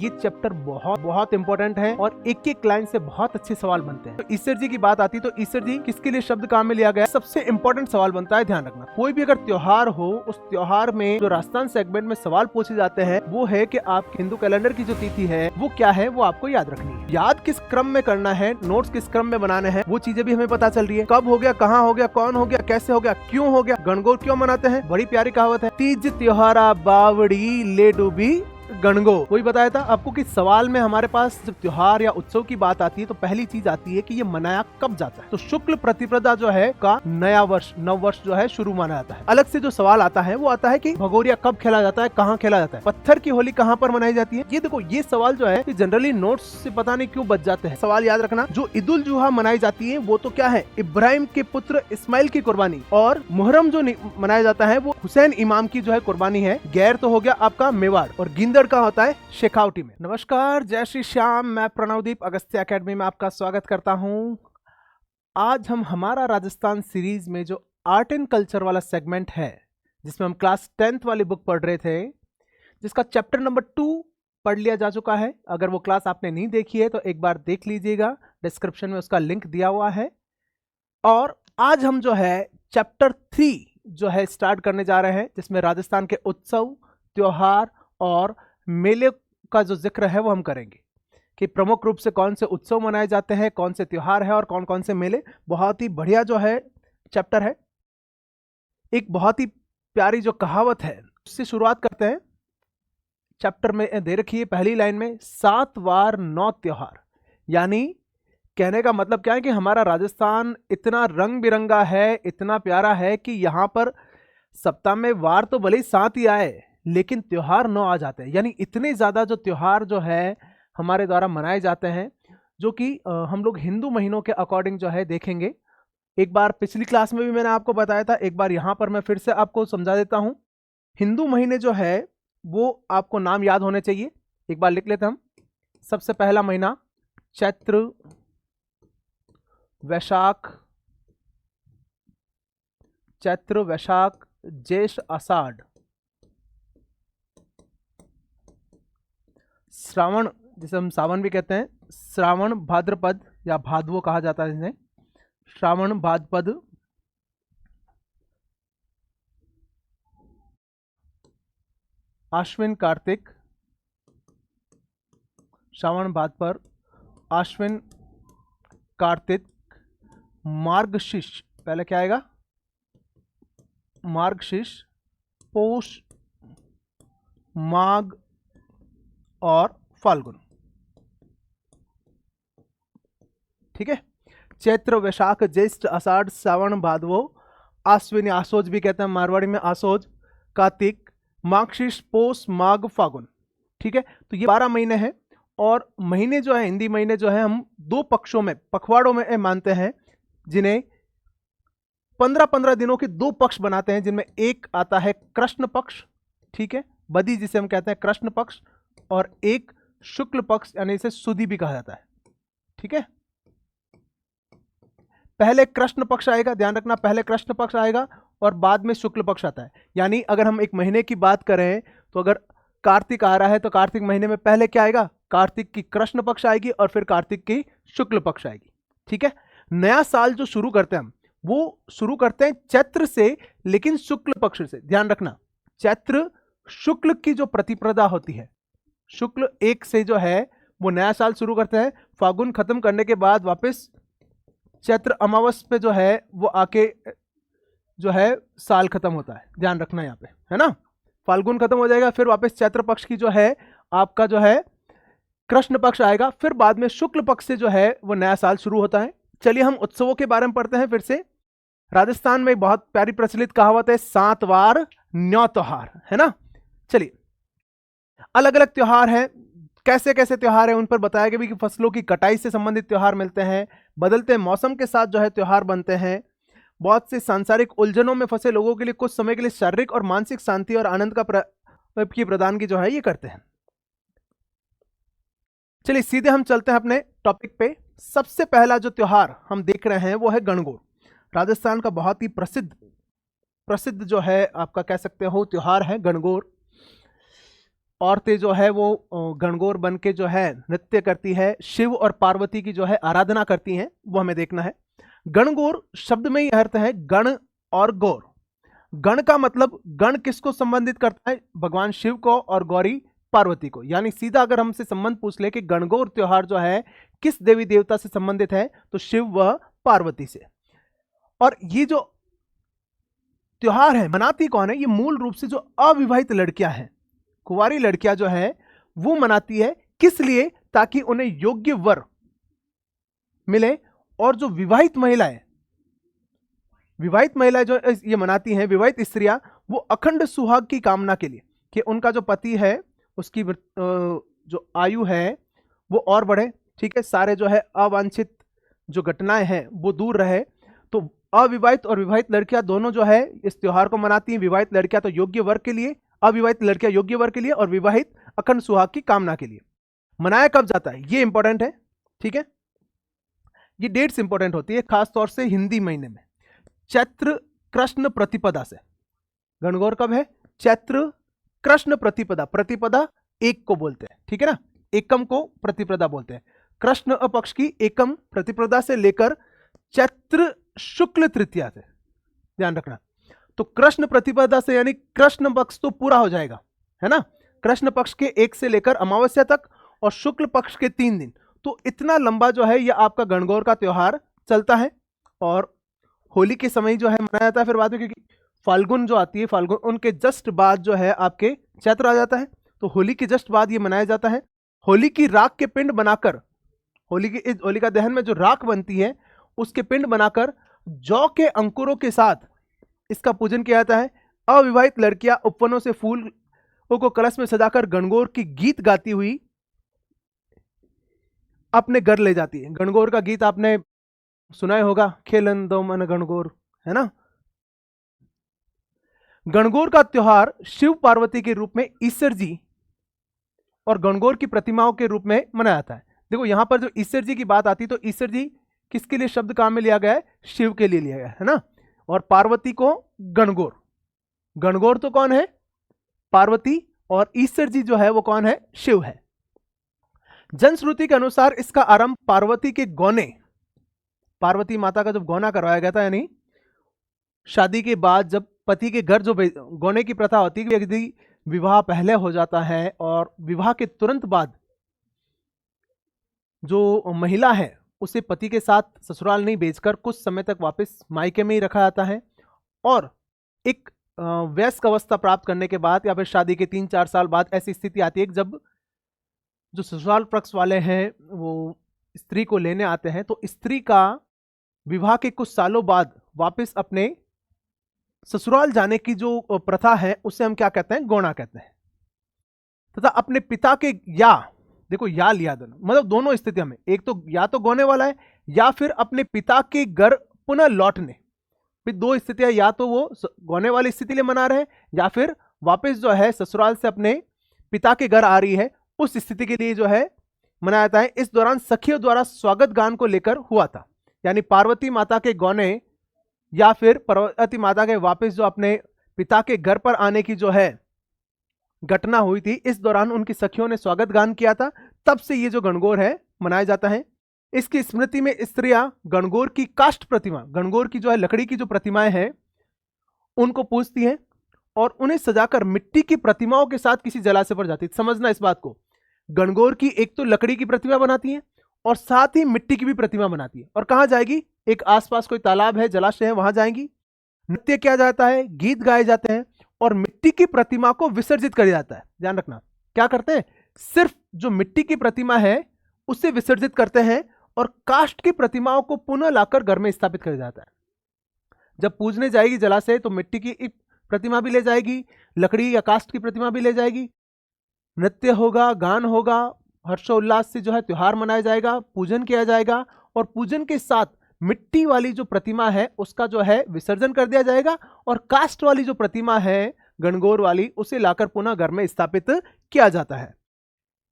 ये चैप्टर बहुत बहुत इंपॉर्टेंट है और एक एक लाइन से बहुत अच्छे सवाल बनते हैं। तो ईश्वर जी की बात आती तो ईश्वर जी किसके लिए शब्द काम में लिया गया, सबसे इंपॉर्टेंट सवाल बनता है। ध्यान रखना, कोई भी अगर त्योहार हो, उस त्योहार में जो राजस्थान सेगमेंट में सवाल पूछे जाते हैं वो है कि आप हिंदू कैलेंडर की जो तिथि है वो क्या है, वो आपको याद रखनी है। याद किस क्रम में करना है, नोट्स किस क्रम में बनाने हैं, वो चीजें भी हमें पता चल रही है। कब हो गया, कहाँ हो गया, कौन हो गया, कैसे हो गया, क्यों हो गया, गणगौर क्यों मनाते हैं। बड़ी प्यारी कहावत है, तीज त्योहारा बावड़ी ले डूबी गणगो। वही बताया था आपको कि सवाल में हमारे पास जब त्योहार या उत्सव की बात आती है तो पहली चीज आती है कि ये मनाया कब जाता है। तो शुक्ल प्रतिपदा जो है का नया वर्ष, नव वर्ष जो है शुरू माना जाता है। अलग से जो सवाल आता है वो आता है कि भगोरिया कब खेला जाता है, कहाँ खेला जाता है, पत्थर की होली कहाँ पर मनाई जाती है। ये देखो, ये सवाल जो है जनरली नोट्स से पता नहीं क्यों बच जाते हैं। सवाल याद रखना, जो ईद उल जुहा मनाई जाती है वो तो क्या है, इब्राहिम के पुत्र इस्माइल की कुर्बानी, और मुहर्रम जो मनाया जाता है वो हुसैन इमाम की जो है कुर्बानी है। गैर तो हो गया आपका मेवाड़, और गिंदड़ का होता है शेखावटी में। नमस्कार, जय श्री श्याम, मैं प्रणवदीप अगस्त्य एकेडमी में आपका स्वागत करता हूं। आज हम हमारा राजस्थान सीरीज में जो आर्ट एंड कल्चर वाला सेगमेंट है, जिसमें हम क्लास 10th वाली बुक पढ़ रहे थे, जिसका चैप्टर नंबर 2 पढ़ लिया जा चुका है। अगर वो क्लास आपने नहीं देखी है तो एक बार देख लीजिएगा, डिस्क्रिप्शन में उसका लिंक दिया हुआ है। और आज हम जो है चैप्टर 3 जो है स्टार्ट करने जा रहे हैं, जिसमें राजस्थान के उत्सव, त्योहार और मेले का जो जिक्र है वो हम करेंगे कि प्रमुख रूप से कौन से उत्सव मनाए जाते हैं, कौन से त्योहार है और कौन कौन से मेले। बहुत ही बढ़िया जो है चैप्टर है। एक बहुत ही प्यारी जो कहावत है उससे शुरुआत करते हैं। चैप्टर में दे रखी है पहली लाइन में, 7 वार 9 त्योहार। यानी कहने का मतलब क्या है कि हमारा राजस्थान इतना रंग बिरंगा है, इतना प्यारा है कि यहाँ पर सप्ताह में वार तो भले ही 7 ही आए लेकिन त्योहार 9 आ जाते हैं। यानी इतने ज्यादा जो त्योहार जो है हमारे द्वारा मनाए जाते हैं, जो कि हम लोग हिंदू महीनों के अकॉर्डिंग जो है देखेंगे। एक बार पिछली क्लास में भी मैंने आपको बताया था, एक बार यहाँ पर मैं फिर से आपको समझा देता हूँ। हिंदू महीने जो है वो आपको नाम याद होने चाहिए, एक बार लिख लेते हम। सबसे पहला महीना चैत्र, वैशाख, चैत्र वैशाख ज्येष्ठ आषाढ़, श्रावण जिसे हम सावन भी कहते हैं, श्रावण भाद्रपद या भादवो कहा जाता है इन्हें, श्रावण भाद्रपद, आश्विन कार्तिक, श्रावण भाद्रपद, आश्विन कार्तिक, मार्गशीर्ष, पहले क्या आएगा, मार्गशीर्ष, पौष, माघ और फाल्गुन। ठीक है, चैत्र वैशाख ज्येष्ठ आषाढ़ श्रावण भादवो, आश्विन आसोज भी कहते हैं मारवाड़ी में, आसोज, कार्तिक, मार्गशीर्ष, पौष, माघ, फाल्गुन। ठीक है, तो ये 12 महीने हैं। और महीने जो है, हिंदी महीने जो है हम 2 पक्षों में, पखवाड़ों में मानते हैं, जिन्हें 15-15 दिनों के 2 पक्ष बनाते हैं, जिनमें एक आता है कृष्ण पक्ष, ठीक है, बदी जिसे हम कहते हैं कृष्ण पक्ष, और एक शुक्ल पक्ष यानी इसे सुदी भी कहा जाता है। ठीक है, पहले कृष्ण पक्ष आएगा, ध्यान रखना, पहले कृष्ण पक्ष आएगा और बाद में शुक्ल पक्ष आता है। यानी अगर हम एक महीने की बात करें तो अगर कार्तिक आ रहा है तो कार्तिक महीने में पहले क्या आएगा, कार्तिक की कृष्ण पक्ष आएगी और फिर कार्तिक की शुक्ल पक्ष आएगी। ठीक है, नया साल जो शुरू करते हैं हम, वो शुरू करते हैं चैत्र से, लेकिन शुक्ल पक्ष से। ध्यान रखना, चैत्र शुक्ल की जो प्रतिपदा होती है, शुक्ल 1 से जो है वो नया साल शुरू करते हैं। फागुन खत्म करने के बाद वापस चैत्र अमावस पे जो है वो आके जो है साल खत्म होता है। ध्यान रखना यहाँ पे, है ना, फाल्गुन खत्म हो जाएगा, फिर वापस चैत्र पक्ष की जो है आपका जो है कृष्ण पक्ष आएगा, फिर बाद में शुक्ल पक्ष से जो है वो नया साल शुरू होता है। चलिए हम उत्सवों के बारे में पढ़ते हैं फिर से। राजस्थान में बहुत प्यारी प्रचलित कहावत है, 7 वार 9 त्योहार, है ना। चलिए, अलग अलग त्योहार हैं, कैसे कैसे त्योहार हैं उन पर बताया गया भी कि फसलों की कटाई से संबंधित त्योहार मिलते हैं, बदलते मौसम के साथ जो है त्योहार बनते हैं, बहुत से सांसारिक उलझनों में फंसे लोगों के लिए कुछ समय के लिए शारीरिक और मानसिक शांति और आनंद की प्रदान की जो है ये करते हैं। चलिए सीधे हम चलते हैं अपने टॉपिक पे। सबसे पहला जो त्योहार हम देख रहे हैं वो है गणगौर। राजस्थान का बहुत ही प्रसिद्ध जो है आपका कह सकते हो त्योहार है गणगौर। औरतें जो है वो गणगौर बन के जो है नृत्य करती है, शिव और पार्वती की जो है आराधना करती हैं, वो हमें देखना है। गणगौर शब्द में ही अर्थ है गण और गौर। गण का मतलब गण किसको संबंधित करता है? भगवान शिव को, और गौरी पार्वती को। यानी सीधा अगर हमसे संबंध पूछ ले कि गणगौर त्योहार जो है किस देवी देवता से संबंधित है, तो शिव व पार्वती से। और ये जो त्योहार है मनाती कौन है? ये मूल रूप से जो अविवाहित लड़कियां हैं, कुंवारी लड़कियां जो है वो मनाती है। किस लिए? ताकि उन्हें योग्य वर मिले। और जो विवाहित महिलाएं जो ये मनाती हैं, विवाहित स्त्रियां, वो अखंड सुहाग की कामना के लिए कि उनका जो पति है उसकी जो आयु है वो और बढ़े, ठीक है, सारे जो है अवांछित जो घटनाएं हैं वो दूर रहे। तो अविवाहित और विवाहित लड़कियां दोनों जो है इस त्योहार को मनाती हैं। विवाहित लड़कियां तो योग्य वर के लिए, अविवाहित लड़कियां योग्य वर के लिए, और विवाहित अखंड सुहाग की कामना के लिए। मनाया कब जाता है ये इंपॉर्टेंट है, ठीक है। ये डेट्स इंपॉर्टेंट होती है खास तौर से हिंदी महीने में। चैत्र कृष्ण प्रतिपदा से गणगौर कब है? चैत्र कृष्ण प्रतिपदा। प्रतिपदा एक को बोलते हैं, ठीक है ना, एकम को प्रतिपदा बोलते हैं। कृष्ण पक्ष की एकम प्रतिपदा से लेकर चैत्र शुक्ल तृतीया से, ध्यान रखना। तो कृष्ण प्रतिपदा से यानी कृष्ण पक्ष तो पूरा हो जाएगा, है ना, कृष्ण पक्ष के 1 से लेकर अमावस्या तक, और शुक्ल पक्ष के 3 दिन। तो इतना लंबा जो है यह आपका गणगौर का त्योहार चलता है। और होली के समय जो है मनाया जाता है फिर बाद में, क्योंकि फाल्गुन जो आती है, फाल्गुन उनके जस्ट बाद जो है आपके चैत्र आ जाता है, तो होली के जस्ट बाद ये मनाया जाता है। होली की राख के पिंड बनाकर, होलिका दहन में जो राख बनती है उसके पिंड बनाकर जौ के अंकुरों के साथ इसका पूजन किया जाता है। अविवाहित लड़कियां उपवनों से फूल को कलश में सजाकर गणगौर की गीत गाती हुई अपने घर ले जाती है। गणगौर का गीत आपने सुना ही होगा, खेलन दो मन गणगौर, है ना। गणगौर का त्योहार शिव पार्वती के रूप में ईश्वर जी और गणगौर की प्रतिमाओं के रूप में मनाया जाता है। देखो यहां पर जो ईश्वर जी की बात आती है, तो ईश्वर जी किसके लिए शब्द काम में लिया गया है? शिव के लिए लिया गया है ना। और पार्वती को गणगौर। गणगौर तो कौन है? पार्वती। और ईश्वर जी जो है वो कौन है? शिव है। जनश्रुति के अनुसार इसका आरंभ पार्वती के गौने, पार्वती माता का जब गौना करवाया गया था, यानी शादी के बाद जब पति के घर जो गौने की प्रथा होती है, यदि विवाह पहले हो जाता है और विवाह के तुरंत बाद जो महिला है उसे पति के साथ ससुराल नहीं भेजकर कुछ समय तक वापस मायके में ही रखा जाता है। और एक वयस्क अवस्था प्राप्त करने के बाद या फिर शादी के 3-4 साल बाद ऐसी स्थिति आती है जब जो ससुराल पक्ष वाले हैं वो स्त्री को लेने आते हैं, तो स्त्री का विवाह के कुछ सालों बाद वापस अपने ससुराल जाने की जो प्रथा है उसे हम क्या कहते हैं? गौना कहते हैं। तथा अपने पिता के, या देखो या लिया दोनों, मतलब दोनों स्थितियों में, एक तो या तो गौने वाला है या फिर अपने पिता के घर पुनः लौटने। फिर दो स्थितियां, या तो वो गौने वाली स्थिति लिए मना रहे हैं या फिर वापस जो है ससुराल से अपने पिता के घर आ रही है, उस स्थिति के लिए जो है मनाया जाता है। इस दौरान सखियों द्वारा स्वागत गान को लेकर हुआ था, यानी पार्वती माता के गौने या फिर पार्वती माता के वापस जो अपने पिता के घर पर आने की जो है घटना हुई थी, इस दौरान उनकी सखियों ने स्वागत गान किया था। तब से ये जो गणगौर है मनाया जाता है। इसकी स्मृति में स्त्रियां गणगौर की काष्ठ प्रतिमा, गणगौर की जो है लकड़ी की जो प्रतिमाएं हैं उनको पूजती हैं और उन्हें सजाकर मिट्टी की प्रतिमाओं के साथ किसी जलाशय पर जाती है। समझना इस बात को, गणगौर की एक तो लकड़ी की प्रतिमा बनाती है और साथ ही मिट्टी की भी प्रतिमा बनाती है। और कहां जाएगी? एक आसपास कोई तालाब है, जलाशय है, वहां जाएंगी। नृत्य किया जाता है, गीत गाए जाते हैं और मिट्टी की प्रतिमा को विसर्जित किया जाता है। ध्यान रखना, क्या करते हैं? सिर्फ जो मिट्टी की प्रतिमा है उसे विसर्जित करते हैं और काष्ठ की प्रतिमाओं को पुनः लाकर घर में स्थापित किया जाता है। जब पूजने जाएगी जलाशय तो मिट्टी की एक प्रतिमा भी ले जाएगी, लकड़ी या काष्ठ की प्रतिमा भी ले जाएगी। नृत्य होगा, गान होगा, हर्षोल्लास से जो है त्योहार मनाया जाएगा, पूजन किया जाएगा और पूजन के साथ मिट्टी वाली जो प्रतिमा है उसका जो है विसर्जन कर दिया जाएगा और काष्ठ वाली जो प्रतिमा है गणगौर वाली उसे लाकर पुनः घर में स्थापित किया जाता है।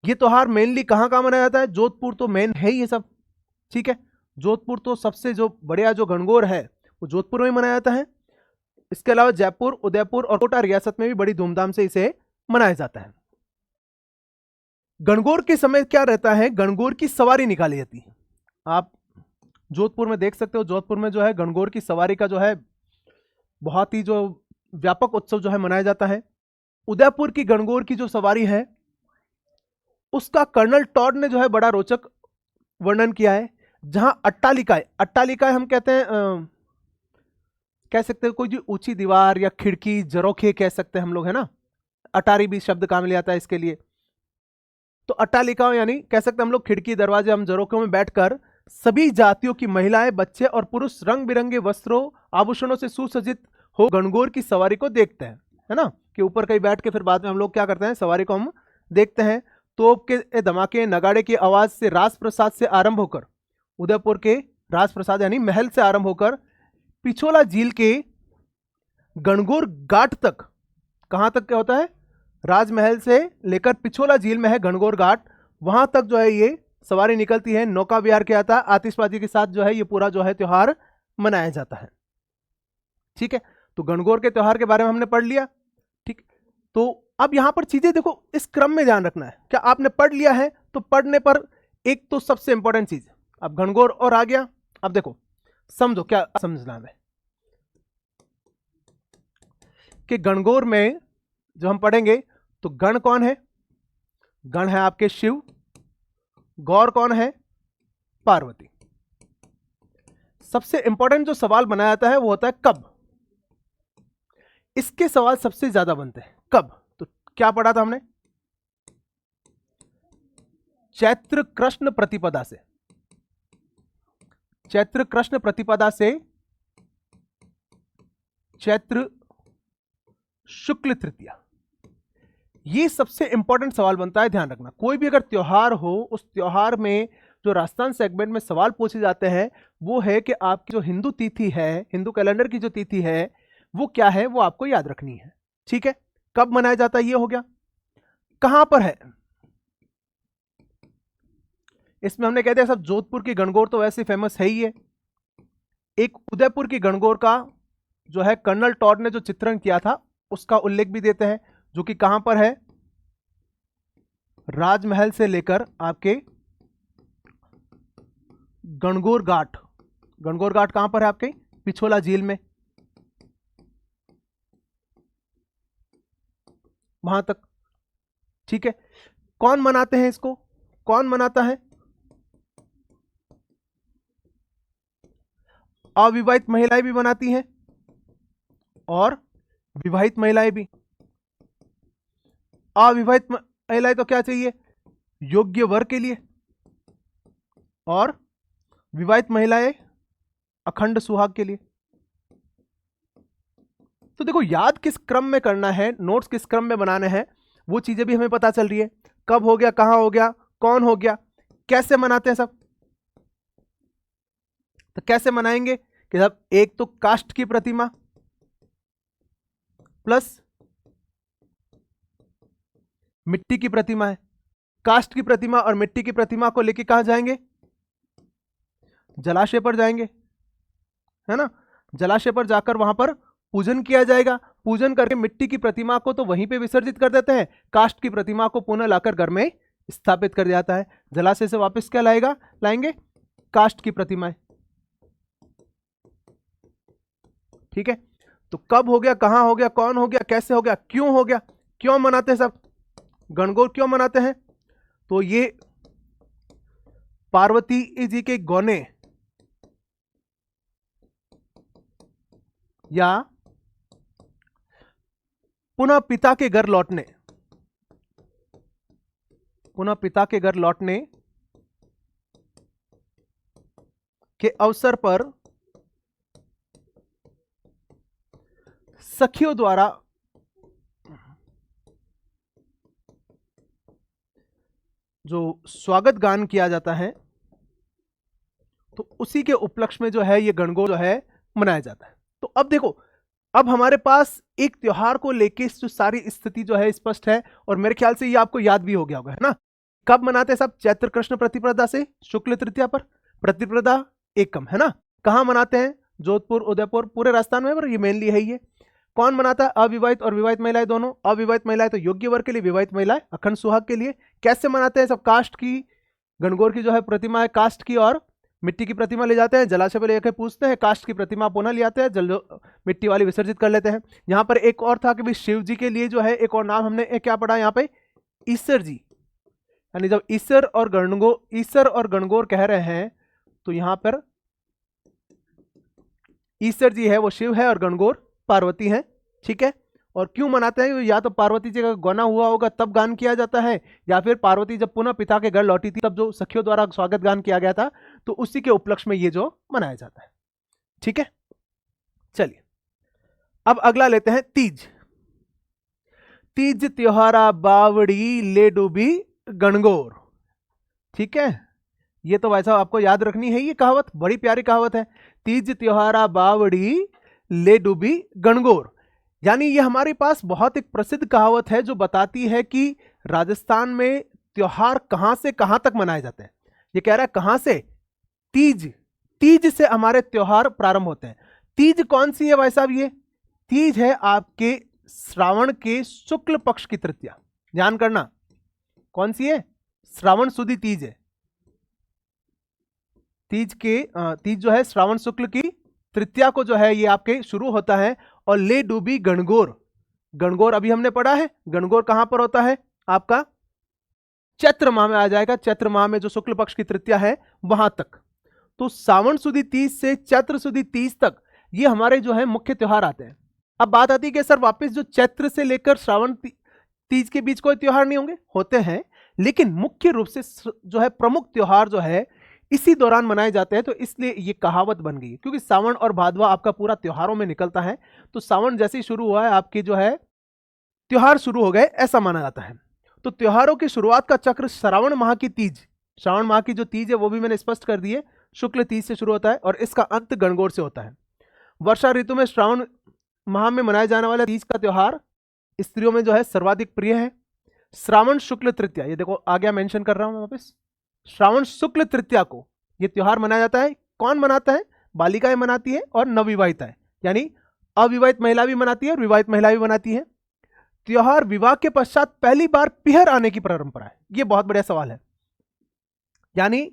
ये त्योहार मेनली कहां कहां मनाया जाता है? जोधपुर तो मेन है ये सब, ठीक है। जोधपुर तो सबसे जो बढ़िया जो गणगौर है वो जोधपुर में मनाया जाता है। इसके अलावा जयपुर, उदयपुर और कोटा रियासत में भी बड़ी धूमधाम से इसे मनाया जाता है। गणगौर के समय क्या रहता है, गणगौर की सवारी निकाली जाती है। आप जोधपुर में देख सकते हो, जोधपुर में जो है गणगौर की सवारी का जो है बहुत ही जो व्यापक उत्सव जो है मनाया जाता है। उदयपुर की गणगौर की जो सवारी है उसका कर्नल टॉड ने जो है बड़ा रोचक वर्णन किया है। जहां अट्टालिकाएं, अट्टालिकाएं हम कहते हैं कह सकते हैं कोई जो ऊंची दीवार या खिड़की, जरोखे कह सकते हैं हम लोग, है ना। अटारी भी शब्द काम ले आता है इसके लिए। तो अट्टालिका यानी कह सकते हैं हम लोग खिड़की, दरवाजे, हम जरोखों में बैठकर सभी जातियों की महिलाएं, बच्चे और पुरुष रंग बिरंगे वस्त्रों, आभूषणों से सुसज्जित हो गणगौर की सवारी को देखते हैं, है ना। कि ऊपर कहीं बैठ के फिर बाद में हम लोग क्या करते हैं, सवारी को हम देखते हैं। तोप के धमाके, नगाड़े की आवाज से राज प्रसाद से आरंभ होकर, उदयपुर के राज प्रसाद यानी महल से आरंभ होकर पिछोला झील के गणगौर घाट तक, कहां तक क्या होता है, राजमहल से लेकर पिछोला झील में है गणगौर घाट, वहां तक जो है ये सवारी निकलती है। नौका विहार किया था, आतिशबाजी के साथ जो है ये पूरा जो है त्योहार मनाया जाता है। ठीक है, तो गणगौर के त्योहार के बारे में हमने पढ़ लिया। ठीक, तो अब यहां पर चीजें देखो, इस क्रम में ध्यान रखना है। क्या आपने पढ़ लिया है तो पढ़ने पर एक तो सबसे इंपॉर्टेंट चीज, अब गणगौर और आ गया। अब देखो समझो, क्या समझना है कि गणगौर में जो हम पढ़ेंगे तो गण कौन है, गण है आपके शिव, गौर कौन है, पार्वती। सबसे इंपॉर्टेंट जो सवाल बनाया जाता है वो होता है कब। इसके सवाल सबसे ज्यादा बनते हैं कब। तो क्या पढ़ा था हमने, चैत्र कृष्ण प्रतिपदा से, चैत्र कृष्ण प्रतिपदा से चैत्र शुक्ल तृतीया, ये सबसे इंपॉर्टेंट सवाल बनता है। ध्यान रखना, कोई भी अगर त्योहार हो, उस त्योहार में जो राजस्थान सेगमेंट में सवाल पूछे जाते हैं वो है कि आपकी जो हिंदू तिथि है, हिंदू कैलेंडर की जो तिथि है वो क्या है, वो आपको याद रखनी है। ठीक है, कब मनाया जाता है ये हो गया, कहां पर है। इसमें हमने कह दिया सब, जोधपुर की गणगौर तो वैसे फेमस है ही है। एक उदयपुर की गणगौर का जो है कर्नल टॉड ने जो चित्रण किया था उसका उल्लेख भी देते हैं, जो कि कहां पर है, राजमहल से लेकर आपके गणगौर घाट। गणगौर घाट कहां पर है, आपके पिछोला झील में, वहां तक। ठीक है, कौन मनाते हैं इसको, कौन मनाता है, अविवाहित महिलाएं भी मनाती हैं और विवाहित महिलाएं भी। अविवाहित महिलाएं तो क्या चाहिए, योग्य वर के लिए, और विवाहित महिलाएं अखंड सुहाग के लिए। तो देखो, याद किस क्रम में करना है, नोट्स किस क्रम में बनाने हैं, वो चीजें भी हमें पता चल रही है। कब हो गया, कहां हो गया, कौन हो गया, कैसे मनाते हैं सब। तो कैसे मनाएंगे कि सब, एक तो काष्ठ की प्रतिमा प्लस मिट्टी की प्रतिमा है। काष्ठ की प्रतिमा और मिट्टी की प्रतिमा को लेके कहां जाएंगे, जलाशय पर जाएंगे, है ना। जलाशय पर जाकर वहां पर पूजन किया जाएगा। पूजन करके मिट्टी की प्रतिमा को तो वहीं पे विसर्जित कर देते हैं, काष्ठ की प्रतिमा को पुनः लाकर घर में स्थापित कर दिया जाता है। जलाशय से वापस क्या लाएंगे, काष्ठ की प्रतिमाएं। ठीक है, तो कब हो गया, कहां हो गया, कौन हो गया, कैसे हो गया, क्यों हो गया, क्यों मनाते हैं सब, गणगौर क्यों मनाते हैं। तो ये पार्वती जी के गौने या पुनः पिता के घर लौटने, पुनः पिता के घर लौटने के अवसर पर सखियों द्वारा जो स्वागत गान किया जाता है, तो उसी के उपलक्ष्य में जो है ये गणगौर जो है मनाया जाता है। तो अब देखो, अब हमारे पास एक त्योहार को लेके जो सारी स्थिति जो है स्पष्ट है, और मेरे ख्याल से ये आपको याद भी हो गया होगा, है ना। कब मनाते हैं सब, चैत्र कृष्ण प्रतिपदा से शुक्ल तृतीया पर, प्रतिपदा एकम, है ना। कहां मनाते हैं, जोधपुर, उदयपुर, पूरे राजस्थान में, पर ये मेनली है ये। कौन मनाता है, अविवाहित और विवाहित महिलाएं दोनों। अविवाहित महिलाएं तो योग्य वर्ग के लिए, विवाहित महिलाएं अखंड सुहाग के लिए। कैसे मनाते हैं सब? काष्ठ की, गणगौर की जो है प्रतिमा है काष्ठ की, और मिट्टी की प्रतिमा ले जाते हैं, जलाशय पर लेकर पूछते हैं, काष्ठ की प्रतिमा पुनः ले आते हैं, जल मिट्टी वाली विसर्जित कर लेते हैं। यहाँ पर एक और था कि भाई शिव जी के लिए जो है एक और नाम हमने क्या पढ़ा यहाँ पे? ईसर जी। यानी जब ईसर और गणगौर कह रहे हैं तो यहाँ पर ईसर जी है वो शिव है और गणगौर पार्वती है, ठीक है। और क्यों मनाते हैं? या तो पार्वती जी का गौना हुआ होगा तब गान किया जाता है, या फिर पार्वती जब पुनः पिता के घर लौटी थी तब जो सखियों द्वारा स्वागत गान किया गया था, तो उसी के उपलक्ष्य में ये जो मनाया जाता है, ठीक है। चलिए अब अगला लेते हैं तीज। तीज त्योहारा बावड़ी ले डूबी गणगौर, ठीक है। ये तो वैसा आपको याद रखनी है, ये कहावत बड़ी प्यारी कहावत है, तीज त्योहारा बावड़ी ले डूबी गणगौर। यानी ये हमारे पास बहुत एक प्रसिद्ध कहावत है जो बताती है कि राजस्थान में त्योहार कहां से कहां तक मनाए जाते हैं। ये कह रहा है कहां से? तीज, तीज से हमारे त्योहार प्रारंभ होते हैं। तीज कौन सी है भाई साहब? ये तीज है आपके श्रावण के शुक्ल पक्ष की तृतीया, ध्यान करना। कौन सी है? श्रावण सुदी तीज है। तीज जो है श्रावण शुक्ल की तृतीया को जो है ये आपके शुरू होता है। और ले डूबी गणगौर, गणगौर अभी हमने पढ़ा है, गणगौर कहां पर होता है? आपका चैत्र माह में आ जाएगा, चैत्र माह में जो शुक्ल पक्ष की तृतीया है वहां तक। तो सावन सुदी तीज से चैत्र सुदी तीज तक ये हमारे जो है मुख्य त्योहार आते हैं। अब बात आती है कि सर वापस जो चैत्र से लेकर श्रावण तीज के बीच कोई त्योहार नहीं होंगे? होते हैं, लेकिन मुख्य रूप से जो है प्रमुख त्योहार जो है इसी दौरान मनाए जाते हैं। तो इसलिए ये कहावत बन गई, क्योंकि सावन और भादवा आपका पूरा त्योहारों में निकलता है। तो सावन जैसे ही शुरू हुआ है आपकी जो है त्योहार शुरू हो गए, ऐसा माना जाता है। तो त्योहारों की शुरुआत का चक्र श्रावण माह की तीज, श्रावण माह की जो तीज है वो भी मैंने स्पष्ट कर दी है, शुक्ल तीज से शुरू होता है और इसका अंत गणगौर से होता है। वर्षा ऋतु में श्रावण माह में मनाए जाने वाले तीज का त्योहार स्त्रियों में जो है सर्वाधिक प्रिय है। श्रावण शुक्ल तृतीया, ये देखो आ गया, मेंशन कर रहा हूं वापस, श्रावण शुक्ल तृतीया को यह त्योहार मनाया जाता है। कौन मनाता है? बालिकाएं मनाती है और नवविवाहिताएं, यानी अविवाहित महिला भी मनाती है और विवाहित महिला भी मनाती है। त्योहार विवाह के पश्चात पहली बार पीहर आने की परंपरा है। यह बहुत बढ़िया सवाल है। यानी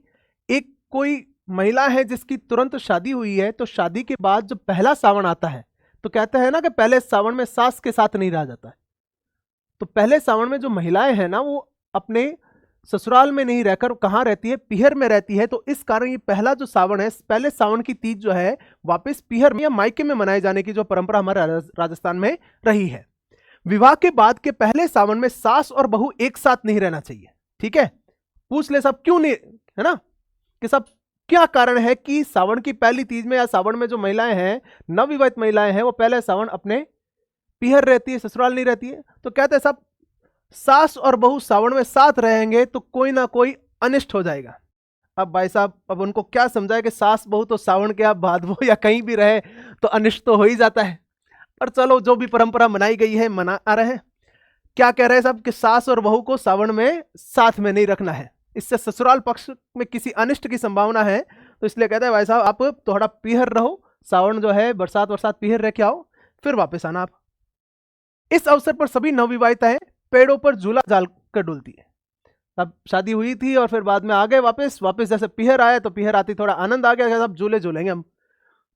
एक कोई महिला है जिसकी तुरंत शादी हुई है, तो शादी के बाद जो पहला सावन आता है, तो कहते हैं ना कि पहले सावन में सास के साथ नहीं रहा जाता है। तो पहले सावन में जो महिलाएं हैं ना वो अपने ससुराल में नहीं रहकर कहां रहती है? पीहर में रहती है। तो इस कारण ये पहला जो सावन है, पहले सावन की तीज जो है वापस पीहर में या मायके में मनाए जाने की जो परंपरा हमारे राजस्थान में रही है। विवाह के बाद के पहले सावन में सास और बहू एक साथ नहीं रहना चाहिए, ठीक है। पूछ ले सब क्यों नहीं, है ना, कि सब क्या कारण है कि सावन की पहली तीज में या सावन में जो महिलाएं हैं, नवविवाहित महिलाएं हैं, वो पहले सावन अपने पीहर रहती है, ससुराल नहीं रहती है। तो कहते हैं सब सास और बहू सावन में साथ रहेंगे तो कोई ना कोई अनिष्ट हो जाएगा। अब भाई साहब अब उनको क्या समझाए कि सास बहू तो सावन के आप भादवो या कहीं भी रहे तो अनिष्ट तो हो ही जाता है। पर चलो जो भी परंपरा मनाई गई है मना आ रहे हैं। क्या कह रहे हैं साहब कि सास और बहू को सावन में साथ में नहीं रखना है, इससे ससुराल पक्ष में किसी अनिष्ट की संभावना है। तो इसलिए कहते हैं भाई साहब आप थोड़ा पीहर रहो, सावन जो है बरसात पीहर रह के आओ, फिर वापस आना आप। इस अवसर पर सभी नवविवाहिताएं पेड़ों पर झूला डाल कर डुलती है। अब शादी हुई थी और फिर बाद में आ गए वापस जैसे पीहर आए तो पीहर आती थोड़ा आनंद आ गया, अब झूले झूलेंगे हम।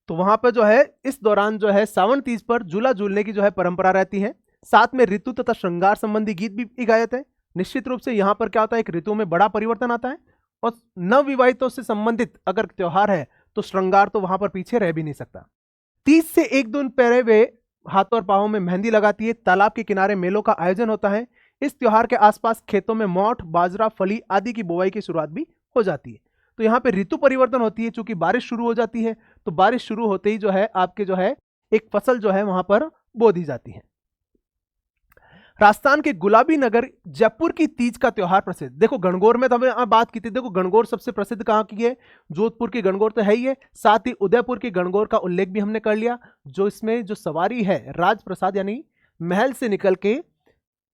तो वहां पर जो है इस दौरान जो है सावन तीज पर झूला झूलने की जो है परंपरा रहती है। साथ में ऋतु तथा श्रृंगार संबंधी गीत भी गायत है। निश्चित रूप से यहाँ पर क्या होता है, एक ऋतु में बड़ा परिवर्तन आता है और नवविवाहितों से संबंधित अगर त्योहार है तो श्रृंगार तो वहां पर पीछे रह भी नहीं सकता। तीज से एक दिन पहले वे हाथों और पांवों में मेहंदी लगाती है। तालाब के किनारे मेलों का आयोजन होता है। इस त्योहार के आसपास खेतों में मोठ, बाजरा, फली आदि की बुवाई की शुरुआत भी हो जाती है। तो यहाँ पे ऋतु परिवर्तन होती है, चूंकि बारिश शुरू हो जाती है तो बारिश शुरू होते ही जो है आपके जो है एक फसल जो है वहां पर बो दी जाती है। राजस्थान के गुलाबी नगर जयपुर की तीज का त्योहार प्रसिद्ध। देखो गणगौर में तो हमने बात की थी, देखो गणगौर सबसे प्रसिद्ध कहाँ की है? जोधपुर की गणगौर तो है ही है, साथ ही उदयपुर की गणगौर का उल्लेख भी हमने कर लिया। जो इसमें जो सवारी है राजप्रसाद यानी महल से निकल के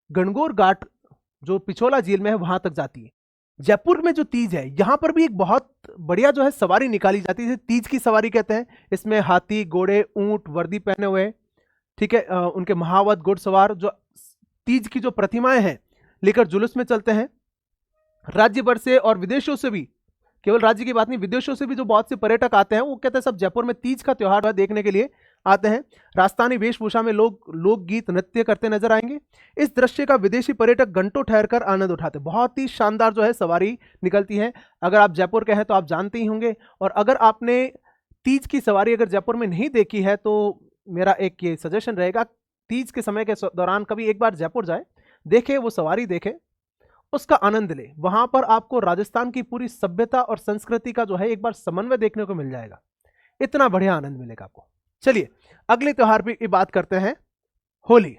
गणगौर घाट जो पिछोला झील में है वहां तक जाती है। जयपुर में जो तीज है यहाँ पर भी एक बहुत बढ़िया जो है सवारी निकाली जाती है, तीज की सवारी कहते हैं। इसमें हाथी, घोड़े, ऊंट वर्दी पहने हुए, ठीक है, उनके महावत घुड़सवार जो तीज की जो प्रतिमाएं हैं लेकर जुलूस में चलते हैं। राज्य भर से और विदेशों से भी, केवल राज्य की बात नहीं, विदेशों से भी जो बहुत से पर्यटक आते हैं, वो कहते हैं सब जयपुर में तीज का त्योहार देखने के लिए आते हैं। राजस्थानी वेशभूषा में लोग लोकगीत नृत्य करते नजर आएंगे। इस दृश्य का विदेशी पर्यटक घंटों ठहरकर आनंद उठाते हैं। बहुत ही शानदार जो है सवारी निकलती है। अगर आप जयपुर के हैं तो आप जानते ही होंगे, और अगर आपने तीज की सवारी अगर जयपुर में नहीं देखी है तो मेरा एक ये सजेशन रहेगा, तीज के समय के दौरान कभी एक बार जयपुर जाए, देखे वो सवारी, देखे, उसका आनंद ले। वहां पर आपको राजस्थान की पूरी सभ्यता और संस्कृति का जो है एक बार समन्वय देखने को मिल जाएगा। इतना बढ़िया आनंद मिलेगा आपको। चलिए अगले त्योहार पे बात करते हैं, होली।